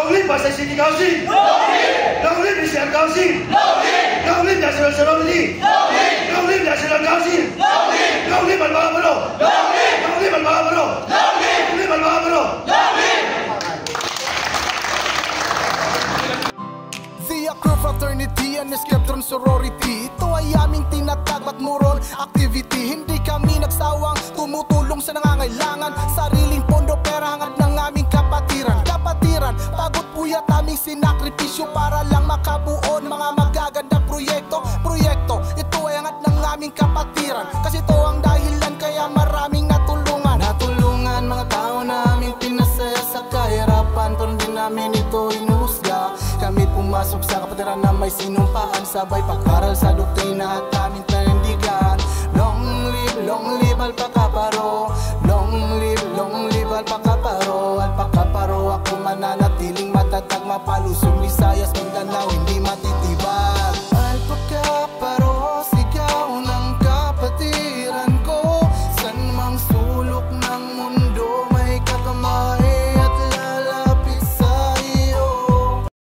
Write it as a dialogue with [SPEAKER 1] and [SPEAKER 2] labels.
[SPEAKER 1] Long live Pasay City Council! Long live National Council! Long live National Sovereignty! Long live National Council! Long live Almagaparo! Long live Almagaparo! Long live Almagaparo!
[SPEAKER 2] The Acro Fraternity and Skeptron Sorority, ito ay aming tinatag at muron activity. Hindi kami nagsawang tumutulong sa nangangailangan, sariling pondo pera hangat ng aming kapatiran. Pagod puyat aming sinakripisyo para lang makabuo mga magagandang proyekto. Ito ay hangat ng aming kapatiran, kasi ito ang dahilan kaya maraming natulungan mga tao na aming pinasaya sa kahirapan. Pero hindi namin ito inusga. Kami pumasok sa kapatiran na may sinumpaan, sabay pag-aral sa doktrina at aming panindigan. Long live Alpacaparo. Long live Alpacaparo. Alpacaparo, ako mananatiling matatag, mapalusog Visayas, Mindanao, hindi matitibag. Alpacaparo, sigaw ng kapatiran ko, san mang sulok ng